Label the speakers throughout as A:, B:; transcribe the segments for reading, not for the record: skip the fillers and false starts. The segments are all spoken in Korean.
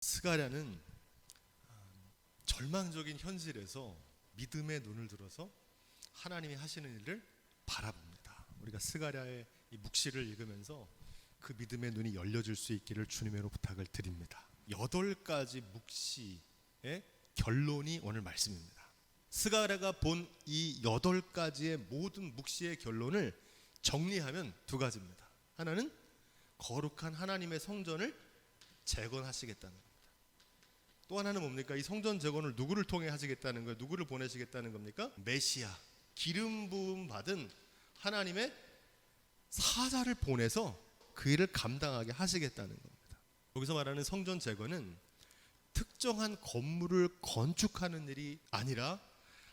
A: 스가랴는 절망적인 현실에서 믿음의 눈을 들어서 하나님이 하시는 일을 바라봅니다. 우리가 스가랴의 이 묵시를 읽으면서 그 믿음의 눈이 열려질 수 있기를 주님으로 부탁을 드립니다. 8가지 묵시의 결론이 오늘 말씀입니다. 스가랴가 본 이 8가지의 모든 묵시의 결론을 정리하면 2가지입니다. 하나는 거룩한 하나님의 성전을 재건하시겠다는 겁니다. 또 하나는 뭡니까? 이 성전 재건을 누구를 통해 하시겠다는 거예요? 누구를 보내시겠다는 겁니까? 메시아, 기름 부음 받은 하나님의 사자를 보내서 그 일을 감당하게 하시겠다는 겁니다. 여기서 말하는 성전 재건은 특정한 건물을 건축하는 일이 아니라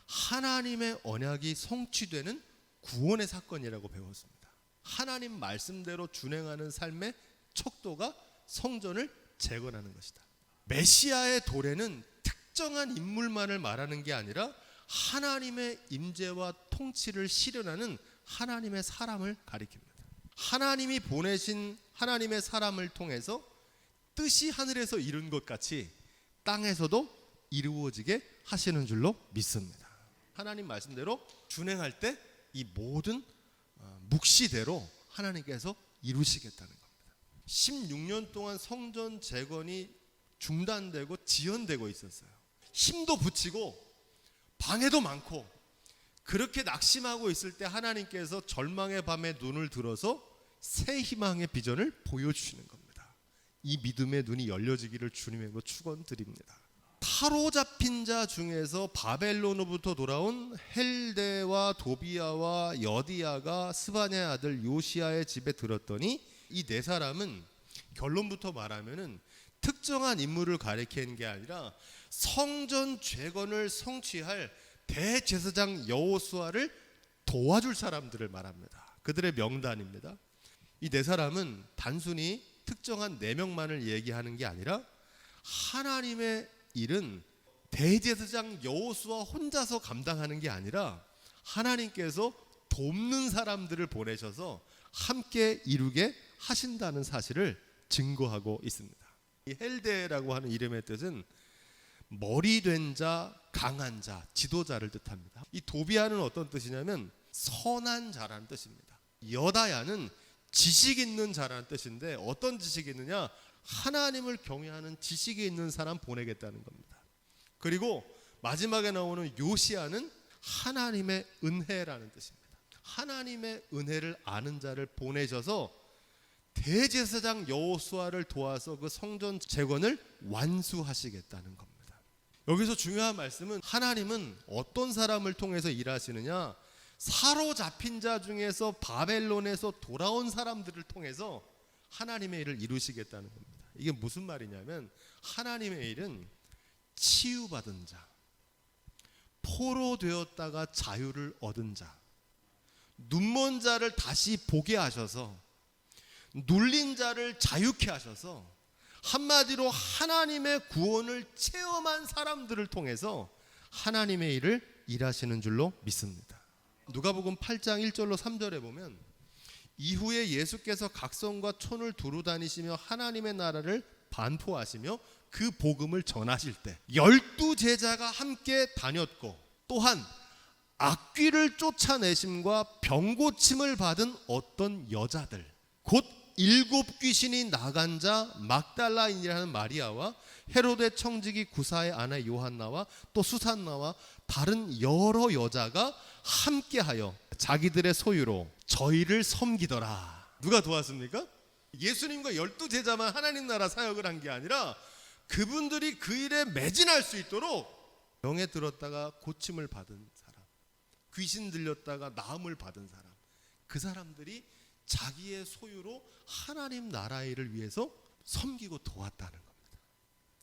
A: 하나님의 언약이 성취되는 구원의 사건이라고 배웠습니다. 하나님 말씀대로 준행하는 삶의 척도가 성전을 재건하는 것이다. 메시아의 도래는 특정한 인물만을 말하는 게 아니라 하나님의 임재와 통치를 실현하는 하나님의 사람을 가리킵니다. 하나님이 보내신 하나님의 사람을 통해서 뜻이 하늘에서 이룬 것 같이 땅에서도 이루어지게 하시는 줄로 믿습니다. 하나님 말씀대로 준행할 때 이 모든 묵시대로 하나님께서 이루시겠다는 겁니다. 16년 동안 성전 재건이 중단되고 지연되고 있었어요. 힘도 붙이고 방해도 많고 그렇게 낙심하고 있을 때 하나님께서 절망의 밤에 눈을 들어서 새 희망의 비전을 보여주시는 겁니다. 이 믿음의 눈이 열려지기를 주님으로 축원드립니다. 사로잡힌 자 중에서 바벨론으로부터 돌아온 헬데와 도비아와 여디야가 스바냐의 아들 요시야의 집에 들었더니 이 4사람은 결론부터 말하면은 특정한 인물을 가리키는 게 아니라 성전 재건을 성취할 대제사장 여호수아를 도와줄 사람들을 말합니다. 그들의 명단입니다. 이 4사람은 단순히 특정한 4명만을 얘기하는 게 아니라 하나님의 일은 대제사장 여호수아 혼자서 감당하는 게 아니라 하나님께서 돕는 사람들을 보내셔서 함께 이루게 하신다는 사실을 증거하고 있습니다. 이 헬데라고 하는 이름의 뜻은 머리 된 자, 강한 자, 지도자를 뜻합니다. 이 도비아는 어떤 뜻이냐면 선한 자라는 뜻입니다. 여다야는 지식 있는 자라는 뜻인데 어떤 지식이 있느냐? 하나님을 경외하는 지식이 있는 사람 보내겠다는 겁니다. 그리고 마지막에 나오는 요시야는 하나님의 은혜라는 뜻입니다. 하나님의 은혜를 아는 자를 보내셔서 대제사장 여호수아를 도와서 그 성전 재건을 완수하시겠다는 겁니다. 여기서 중요한 말씀은 하나님은 어떤 사람을 통해서 일하시느냐? 사로잡힌 자 중에서 바벨론에서 돌아온 사람들을 통해서 하나님의 일을 이루시겠다는 겁니다. 이게 무슨 말이냐면 하나님의 일은 치유받은 자, 포로되었다가 자유를 얻은 자, 눈먼 자를 다시 보게 하셔서 눌린 자를 자유케 하셔서 한마디로 하나님의 구원을 체험한 사람들을 통해서 하나님의 일을 일하시는 줄로 믿습니다. 누가복음 8장 1절로 3절에 보면 이후에 예수께서 각성과 촌을 두루 다니시며 하나님의 나라를 반포하시며 그 복음을 전하실 때 12제자가 함께 다녔고 또한 악귀를 쫓아내심과 병고침을 받은 어떤 여자들 곧 7귀신이 나간 자 막달라인이라는 마리아와 헤로데 청지기 구사의 아내 요한나와 또 수산나와 다른 여러 여자가 함께하여 자기들의 소유로 저희를 섬기더라. 누가 도왔습니까? 예수님과 12제자만 하나님 나라 사역을 한 게 아니라 그분들이 그 일에 매진할 수 있도록 병에 들었다가 고침을 받은 사람, 귀신 들렸다가 나음을 받은 사람, 그 사람들이 자기의 소유로 하나님 나라 일을 위해서 섬기고 도왔다는 겁니다.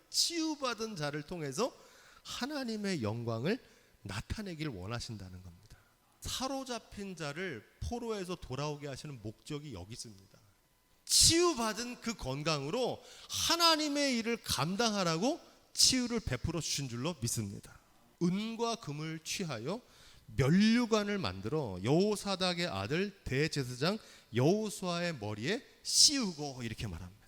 A: 치유받은 자를 통해서 하나님의 영광을 나타내길 원하신다는 겁니다. 사로잡힌 자를 포로에서 돌아오게 하시는 목적이 여기 있습니다. 치유받은 그 건강으로 하나님의 일을 감당하라고 치유를 베풀어 주신 줄로 믿습니다. 은과 금을 취하여 면류관을 만들어 여호사닥의 아들 대제사장 여호수아의 머리에 씌우고 이렇게 말합니다.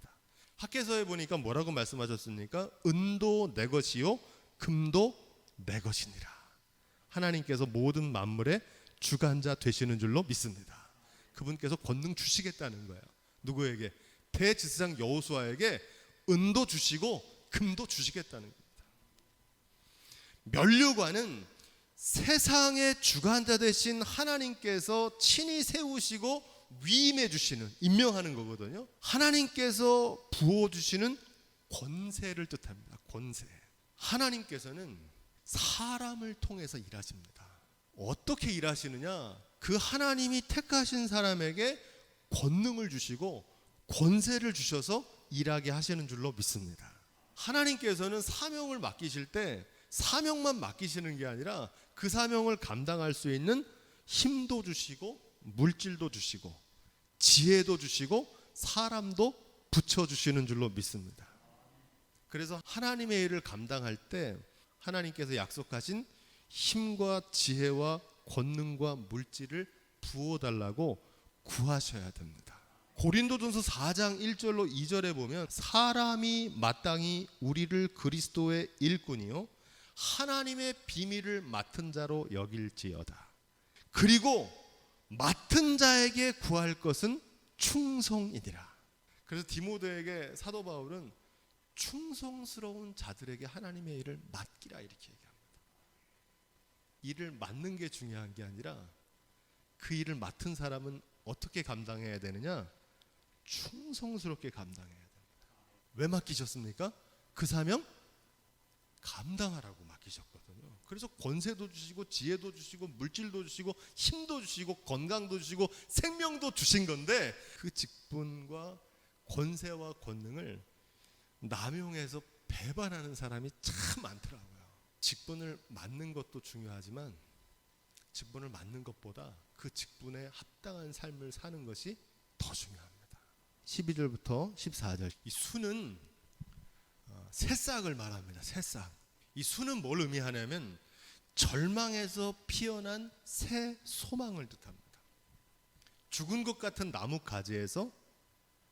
A: 학개서에 보니까 뭐라고 말씀하셨습니까? 은도 내 것이요 금도 내 것이니라. 하나님께서 모든 만물의 주관자 되시는 줄로 믿습니다. 그분께서 권능 주시겠다는 거예요. 누구에게? 대제사장 여호수아에게 은도 주시고 금도 주시겠다는 겁니다. 면류관은 세상의 주관자 되신 하나님께서 친히 세우시고 위임해 주시는, 임명하는 거거든요. 하나님께서 부어주시는 권세를 뜻합니다. 권세. 하나님께서는 사람을 통해서 일하십니다. 어떻게 일하시느냐? 그 하나님이 택하신 사람에게 권능을 주시고 권세를 주셔서 일하게 하시는 줄로 믿습니다. 하나님께서는 사명을 맡기실 때 사명만 맡기시는 게 아니라 그 사명을 감당할 수 있는 힘도 주시고 물질도 주시고 지혜도 주시고 사람도 붙여주시는 줄로 믿습니다. 그래서 하나님의 일을 감당할 때 하나님께서 약속하신 힘과 지혜와 권능과 물질을 부어달라고 구하셔야 됩니다. 고린도전서 4장 1절로 2절에 보면 사람이 마땅히 우리를 그리스도의 일꾼이요 하나님의 비밀을 맡은 자로 여길지어다. 그리고 맡은 자에게 구할 것은 충성이니라. 그래서 디모데에게 사도 바울은 충성스러운 자들에게 하나님의 일을 맡기라 이렇게 얘기합니다. 일을 맡는 게 중요한 게 아니라 그 일을 맡은 사람은 어떻게 감당해야 되느냐? 충성스럽게 감당해야 됩니다. 왜 맡기셨습니까? 그 사명 감당하라고 맡기셨거든요. 그래서 권세도 주시고 지혜도 주시고 물질도 주시고 힘도 주시고 건강도 주시고 생명도 주신 건데 그 직분과 권세와 권능을 남용해서 배반하는 사람이 참 많더라고요. 직분을 맡는 것도 중요하지만 직분을 맡는 것보다 그 직분에 합당한 삶을 사는 것이 더 중요합니다. 12절부터 14절. 이 수는 새싹을 말합니다. 새싹. 이 수는 뭘 의미하냐면 절망에서 피어난 새 소망을 뜻합니다. 죽은 것 같은 나무 가지에서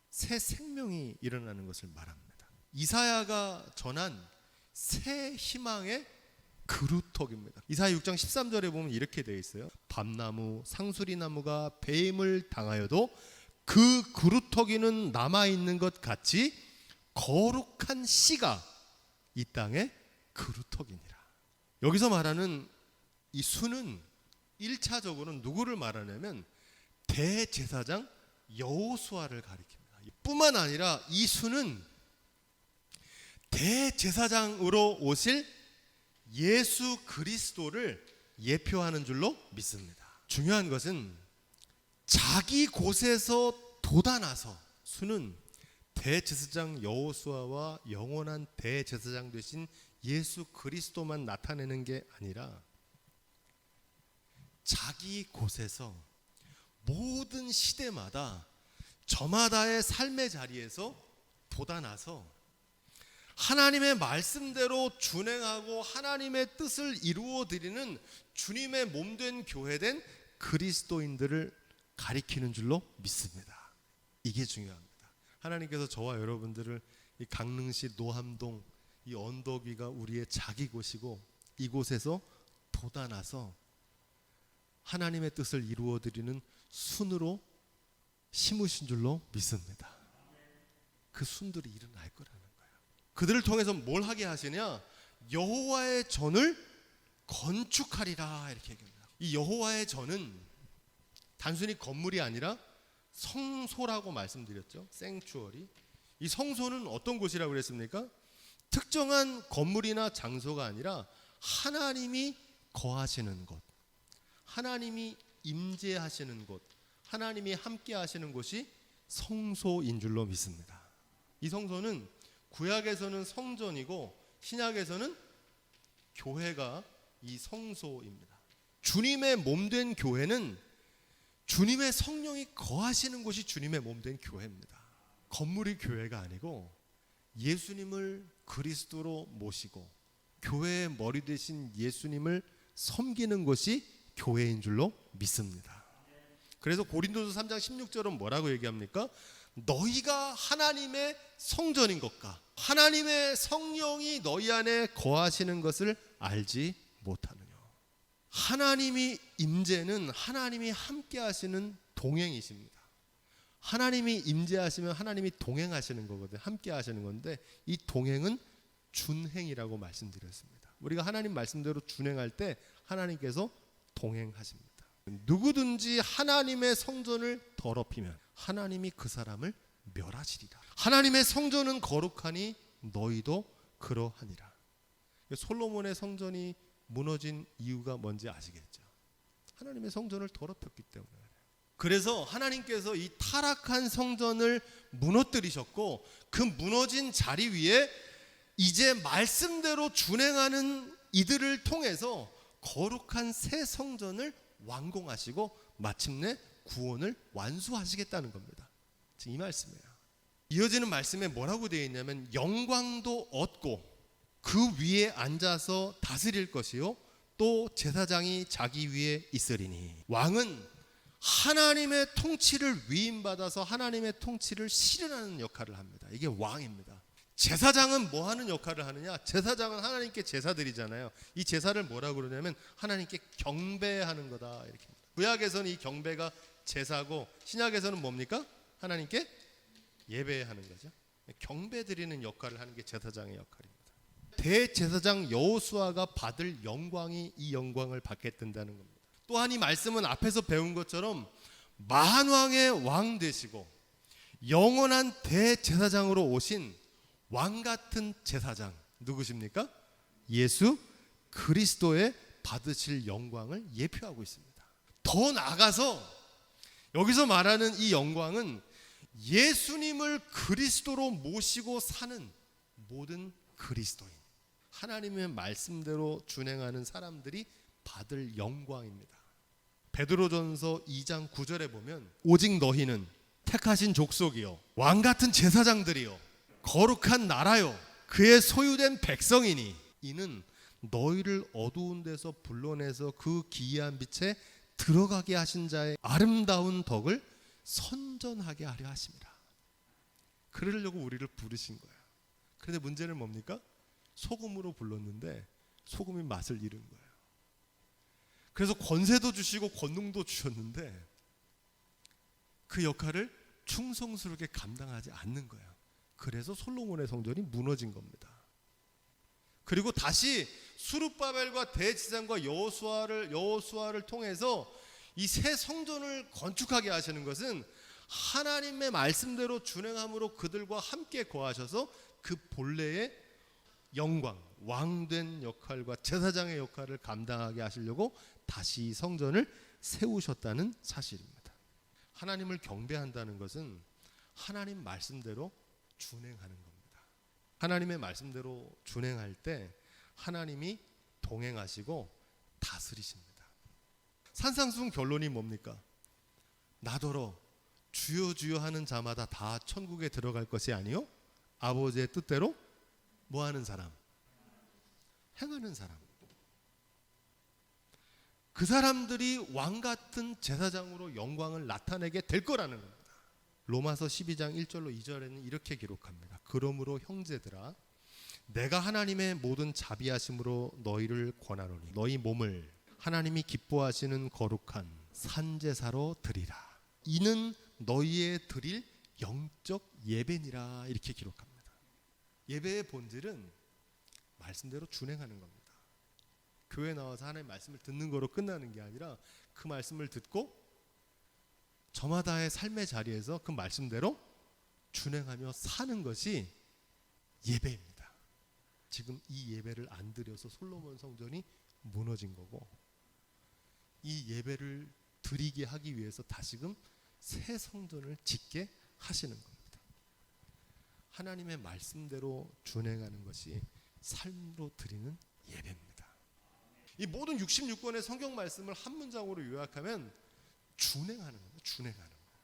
A: 새 생명이 일어나는 것을 말합니다. 이사야가 전한 새 희망의 그루터기입니다. 이사야 6장 13절에 보면 이렇게 되어 있어요. 밤나무, 상수리나무가 배임을 당하여도 그 그루터기는 남아있는 것 같이 거룩한 씨가 이 땅에 그루터기니라. 여기서 말하는 이 수는 1차적으로는 누구를 말하냐면 대제사장 여호수아를 가리킵니다. 뿐만 아니라 이 수는 대제사장으로 오실 예수 그리스도를 예표하는 줄로 믿습니다. 중요한 것은 자기 곳에서 돋아나서 수는 대제사장 여호수아와 영원한 대제사장 되신 예수 그리스도만 나타내는 게 아니라 자기 곳에서 모든 시대마다 저마다의 삶의 자리에서 돋아나서 하나님의 말씀대로 준행하고 하나님의 뜻을 이루어 드리는 주님의 몸된 교회된 그리스도인들을 가리키는 줄로 믿습니다. 이게 중요합니다. 하나님께서 저와 여러분들을 이 강릉시 노함동 이 언덕 위가 우리의 자기 곳이고 이곳에서 돋아나서 하나님의 뜻을 이루어 드리는 순으로 심으신 줄로 믿습니다. 그 순들이 일어날 거라는 거예요. 그들을 통해서 뭘 하게 하시냐? 여호와의 전을 건축하리라 이렇게 얘기합니다. 이 여호와의 전은 단순히 건물이 아니라 성소라고 말씀드렸죠. 생추어리. 이 성소는 어떤 곳이라고 그랬습니까? 특정한 건물이나 장소가 아니라 하나님이 거하시는 곳, 하나님이 임재하시는 곳, 하나님이 함께 하시는 곳이 성소인 줄로 믿습니다. 이 성소는 구약에서는 성전이고 신약에서는 교회가 이 성소입니다. 주님의 몸된 교회는 주님의 성령이 거하시는 곳이 주님의 몸된 교회입니다. 건물이 교회가 아니고 예수님을 그리스도로 모시고 교회의 머리 되신 예수님을 섬기는 것이 교회인 줄로 믿습니다. 그래서 고린도서 3장 16절은 뭐라고 얘기합니까? 너희가 하나님의 성전인 것과 하나님의 성령이 너희 안에 거하시는 것을 알지 못하느냐. 하나님이 임재는 하나님이 함께 하시는 동행이십니다. 하나님이 임재하시면 하나님이 동행하시는 거거든요. 함께 하시는 건데 이 동행은 준행이라고 말씀드렸습니다. 우리가 하나님 말씀대로 준행할 때 하나님께서 동행하십니다. 누구든지 하나님의 성전을 더럽히면 하나님이 그 사람을 멸하시리라. 하나님의 성전은 거룩하니 너희도 그러하니라. 솔로몬의 성전이 무너진 이유가 뭔지 아시겠죠? 하나님의 성전을 더럽혔기 때문에. 그래서 하나님께서 이 타락한 성전을 무너뜨리셨고 그 무너진 자리 위에 이제 말씀대로 준행하는 이들을 통해서 거룩한 새 성전을 완공하시고 마침내 구원을 완수하시겠다는 겁니다. 지금 이 말씀이에요. 이어지는 말씀에 뭐라고 되어 있냐면 영광도 얻고 그 위에 앉아서 다스릴 것이요 또 제사장이 자기 위에 있으리니. 왕은 하나님의 통치를 위임받아서 하나님의 통치를 실현하는 역할을 합니다. 이게 왕입니다. 제사장은 뭐 하는 역할을 하느냐? 제사장은 하나님께 제사 드리잖아요. 이 제사를 뭐라고 그러냐면 하나님께 경배하는 거다 이렇게. 구약에서는 이 경배가 제사고 신약에서는 뭡니까? 하나님께 예배하는 거죠. 경배 드리는 역할을 하는 게 제사장의 역할입니다. 대제사장 여호수아가 받을 영광이 이 영광을 받게 된다는 겁니다. 또한 이 말씀은 앞에서 배운 것처럼 만왕의 왕 되시고 영원한 대제사장으로 오신 왕 같은 제사장 누구십니까? 예수 그리스도의 받으실 영광을 예표하고 있습니다. 더 나아가서 여기서 말하는 이 영광은 예수님을 그리스도로 모시고 사는 모든 그리스도인, 하나님의 말씀대로 준행하는 사람들이 받을 영광입니다. 베드로전서 2장 9절에 보면 오직 너희는 택하신 족속이요 왕 같은 제사장들이요 거룩한 나라요 그의 소유된 백성이니 이는 너희를 어두운 데서 불러내서 그 기이한 빛에 들어가게 하신 자의 아름다운 덕을 선전하게 하려 하심이라. 그러려고 우리를 부르신 거예요. 그런데 문제는 뭡니까? 소금으로 불렀는데 소금이 맛을 잃은 거예요. 그래서 권세도 주시고 권능도 주셨는데 그 역할을 충성스럽게 감당하지 않는 거예요. 그래서 솔로몬의 성전이 무너진 겁니다. 그리고 다시 스룹바벨과 대제사장과 여호수아를 통해서 이 새 성전을 건축하게 하시는 것은 하나님의 말씀대로 준행함으로 그들과 함께 거하셔서 그 본래의 영광, 왕된 역할과 제사장의 역할을 감당하게 하시려고 다시 성전을 세우셨다는 사실입니다. 하나님을 경배한다는 것은 하나님 말씀대로 준행하는 겁니다. 하나님의 말씀대로 준행할 때 하나님이 동행하시고 다스리십니다. 산상수훈 결론이 뭡니까? 나더러 주여 주여 하는 자마다 다 천국에 들어갈 것이 아니요 아버지의 뜻대로 뭐하는 사람? 행하는 사람. 그 사람들이 왕같은 제사장으로 영광을 나타내게 될 거라는 겁니다. 로마서 12장 1절로 2절에는 이렇게 기록합니다. 그러므로 형제들아 내가 하나님의 모든 자비하심으로 너희를 권하노니 너희 몸을 하나님이 기뻐하시는 거룩한 산제사로 드리라. 이는 너희의 드릴 영적 예배니라. 이렇게 기록합니다. 예배의 본질은 말씀대로 준행하는 겁니다. 교회 나와서 하나님의 말씀을 듣는 거로 끝나는 게 아니라 그 말씀을 듣고 저마다의 삶의 자리에서 그 말씀대로 준행하며 사는 것이 예배입니다. 지금 이 예배를 안 드려서 솔로몬 성전이 무너진 거고 이 예배를 드리게 하기 위해서 다시금 새 성전을 짓게 하시는 겁니다. 하나님의 말씀대로 준행하는 것이 삶으로 드리는 예배입니다. 이 모든 66권의 성경 말씀을 한 문장으로 요약하면 준행하는 거예요. 준행하는 거.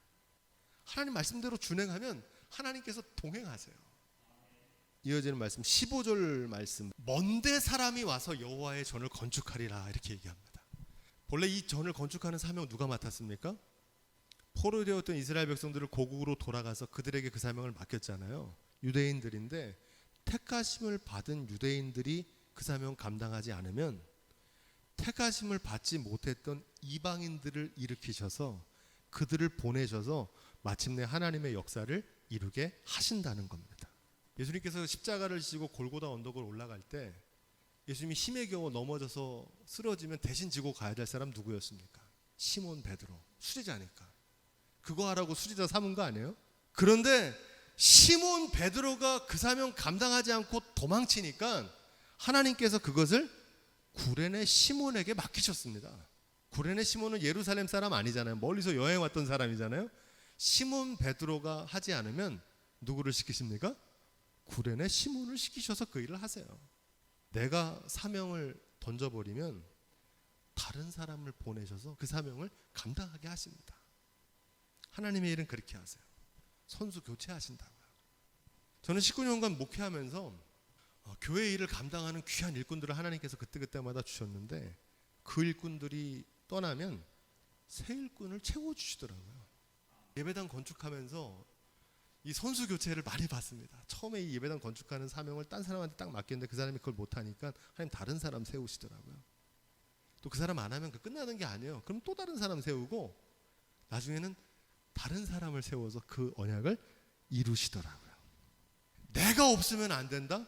A: 하나님 말씀대로 준행하면 하나님께서 동행하세요. 이어지는 말씀 15절 말씀 먼데 사람이 와서 여호와의 전을 건축하리라 이렇게 얘기합니다. 본래 이 전을 건축하는 사명 누가 맡았습니까? 포로되었던 이스라엘 백성들을 고국으로 돌아가서 그들에게 그 사명을 맡겼잖아요. 유대인들인데 택하심을 받은 유대인들이 그 사명 감당하지 않으면 택하심을 받지 못했던 이방인들을 일으키셔서 그들을 보내셔서 마침내 하나님의 역사를 이루게 하신다는 겁니다. 예수님께서 십자가를 지고 골고다 언덕을 올라갈 때 예수님이 힘에 겨워 넘어져서 쓰러지면 대신 지고 가야 될 사람 누구였습니까? 시몬 베드로, 수제자니까. 그거 하라고 수제자 삼은 거 아니에요? 그런데 시몬 베드로가 그 사명 감당하지 않고 도망치니까 하나님께서 그것을 구레네 시몬에게 맡기셨습니다. 구레네 시몬은 예루살렘 사람 아니잖아요. 멀리서 여행 왔던 사람이잖아요. 시몬 베드로가 하지 않으면 누구를 시키십니까? 구레네 시몬을 시키셔서 그 일을 하세요. 내가 사명을 던져버리면 다른 사람을 보내셔서 그 사명을 감당하게 하십니다. 하나님의 일은 그렇게 하세요. 선수 교체하신다고요. 저는 19년간 목회하면서 교회 일을 감당하는 귀한 일꾼들을 하나님께서 그때그때마다 주셨는데 그 일꾼들이 떠나면 새 일꾼을 채워주시더라고요. 예배당 건축하면서 이 선수 교체를 많이 받습니다. 처음에 이 예배당 건축하는 사명을 딴 사람한테 딱 맡겼는데 그 사람이 그걸 못하니까 하나님 다른 사람 세우시더라고요. 또 그 사람 안 하면 그 끝나는 게 아니에요. 그럼 또 다른 사람 세우고 나중에는 다른 사람을 세워서 그 언약을 이루시더라고요. 내가 없으면 안 된다?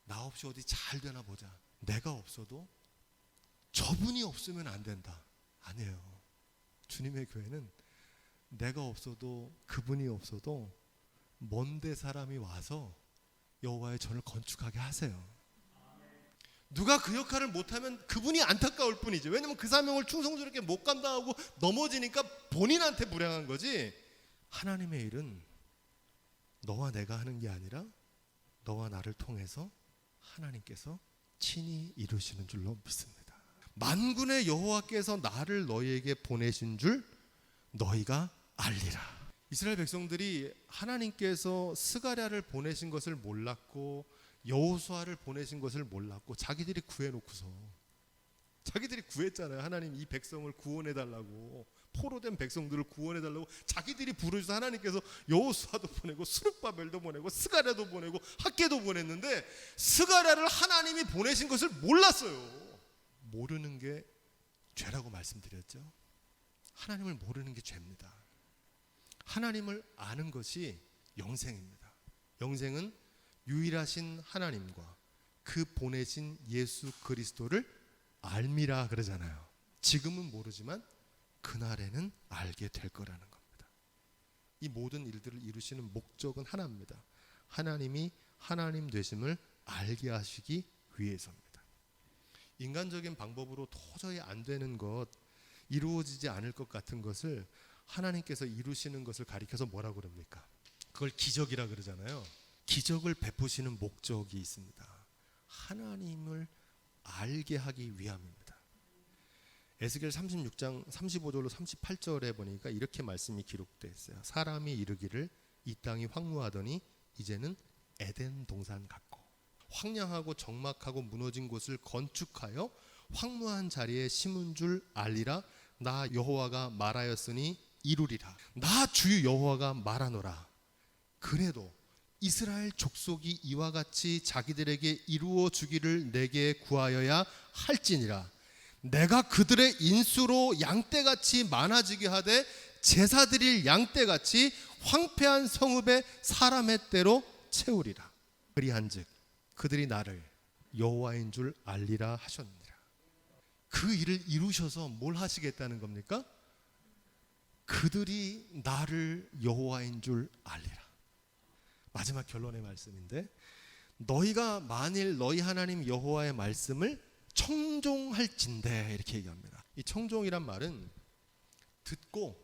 A: 나 없이 어디 잘 되나 보자. 내가 없어도 저분이 없으면 안 된다. 아니에요. 주님의 교회는 내가 없어도 그분이 없어도 먼데 사람이 와서 여호와의 전을 건축하게 하세요. 누가 그 역할을 못하면 그분이 안타까울 뿐이지. 왜냐면 그 사명을 충성스럽게 못 감당하고 넘어지니까 본인한테 불행한 거지. 하나님의 일은 너와 내가 하는 게 아니라 너와 나를 통해서 하나님께서 친히 이루시는 줄로 믿습니다. 만군의 여호와께서 나를 너희에게 보내신 줄 너희가 알리라. 이스라엘 백성들이 하나님께서 스가랴를 보내신 것을 몰랐고 여호수아를 보내신 것을 몰랐고 자기들이 구해놓고서 자기들이 구했잖아요. 하나님 이 백성을 구원해달라고, 포로된 백성들을 구원해달라고 자기들이 부르셔서 하나님께서 여호수아도 보내고 스룹바벨도 보내고 스가랴도 보내고 학개도 보냈는데 스가랴를 하나님이 보내신 것을 몰랐어요. 모르는 게 죄라고 말씀드렸죠. 하나님을 모르는 게 죄입니다. 하나님을 아는 것이 영생입니다. 영생은 유일하신 하나님과 그 보내신 예수 그리스도를 알미라 그러잖아요. 지금은 모르지만 그날에는 알게 될 거라는 겁니다. 이 모든 일들을 이루시는 목적은 하나입니다. 하나님이 하나님 되심을 알게 하시기 위해서입니다. 인간적인 방법으로 도저히 안 되는 것, 이루어지지 않을 것 같은 것을 하나님께서 이루시는 것을 가리켜서 뭐라고 그럽니까? 그걸 기적이라 그러잖아요. 기적을 베푸시는 목적이 있습니다. 하나님을 알게 하기 위함입니다. 에스겔 36장 35절로 38절에 보니까 이렇게 말씀이 기록되어 있어요. 사람이 이르기를 이 땅이 황무하더니 이제는 에덴 동산 같고 황량하고 적막하고 무너진 곳을 건축하여 황무한 자리에 심은 줄 알리라. 나 여호와가 말하였으니 이루리라. 나 주 여호와가 말하노라. 그래도 이스라엘 족속이 이와 같이 자기들에게 이루어 주기를 내게 구하여야 할지니라. 내가 그들의 인수로 양떼같이 많아지게 하되 제사 드릴 양떼같이 황폐한 성읍에 사람의 때로 채우리라. 그리한즉 그들이 나를 여호와인 줄 알리라 하셨느니라. 그 일을 이루셔서 뭘 하시겠다는 겁니까? 그들이 나를 여호와인 줄 알리라. 마지막 결론의 말씀인데, 너희가 만일 너희 하나님 여호와의 말씀을 청종할진대, 이렇게 얘기합니다. 이 청종이란 말은 듣고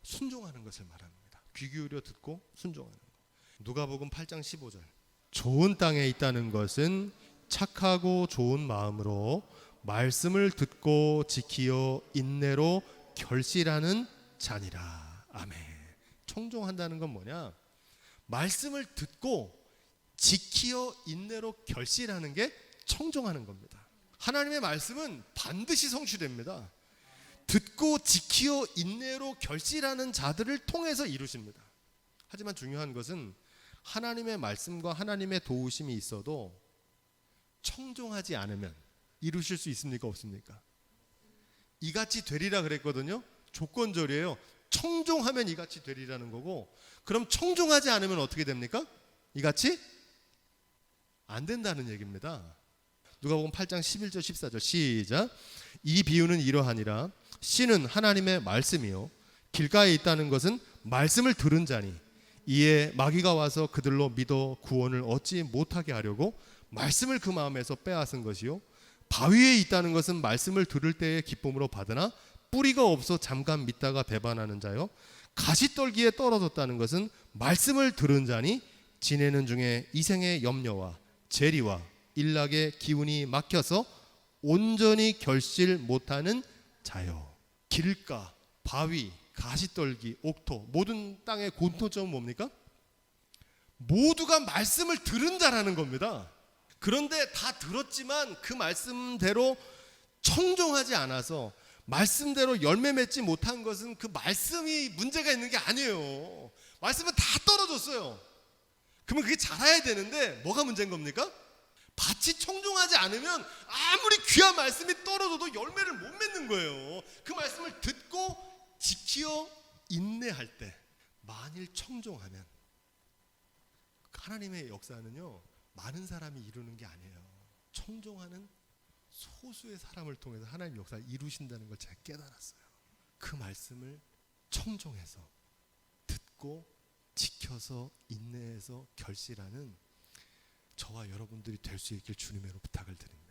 A: 순종하는 것을 말합니다. 귀 기울여 듣고 순종하는 것. 누가복음 8장 15절. 좋은 땅에 있다는 것은 착하고 좋은 마음으로 말씀을 듣고 지키어 인내로 결실하는 자니라. 아멘. 청종한다는 건 뭐냐? 말씀을 듣고 지키어 인내로 결실하는 게 청종하는 겁니다. 하나님의 말씀은 반드시 성취됩니다. 듣고 지키어 인내로 결실하는 자들을 통해서 이루십니다. 하지만 중요한 것은 하나님의 말씀과 하나님의 도우심이 있어도 청종하지 않으면 이루실 수 있습니까? 없습니까? 이같이 되리라 그랬거든요. 조건절이에요. 청종하면 이같이 되리라는 거고, 그럼 청종하지 않으면 어떻게 됩니까? 이같이 안 된다는 얘기입니다. 누가복음 8장 11절 14절 시작. 이 비유는 이러하니라. 씨는 하나님의 말씀이요 길가에 있다는 것은 말씀을 들은 자니 이에 마귀가 와서 그들로 믿어 구원을 얻지 못하게 하려고 말씀을 그 마음에서 빼앗은 것이요 바위에 있다는 것은 말씀을 들을 때의 기쁨으로 받으나 뿌리가 없어 잠깐 믿다가 배반하는 자요 가시떨기에 떨어졌다는 것은 말씀을 들은 자니 지내는 중에 이생의 염려와 재리와 일락의 기운이 막혀서 온전히 결실 못하는 자요. 길가, 바위, 가시떨기, 옥토 모든 땅의 공통점은 뭡니까? 모두가 말씀을 들은 자라는 겁니다. 그런데 다 들었지만 그 말씀대로 청종하지 않아서 말씀대로 열매 맺지 못한 것은 그 말씀이 문제가 있는 게 아니에요. 말씀은 다 떨어졌어요. 그러면 그게 자라야 되는데 뭐가 문제인 겁니까? 밭이 청종하지 않으면 아무리 귀한 말씀이 떨어져도 열매를 못 맺는 거예요. 그 말씀을 듣고 지키어 인내할 때 만일 청종하면 하나님의 역사는요 많은 사람이 이루는 게 아니에요. 청종하는 소수의 사람을 통해서 하나님 역사를 이루신다는 걸 제가 깨달았어요. 그 말씀을 청종해서 듣고 지켜서 인내해서 결실하는 저와 여러분들이 될 수 있길 주님으로 부탁을 드립니다.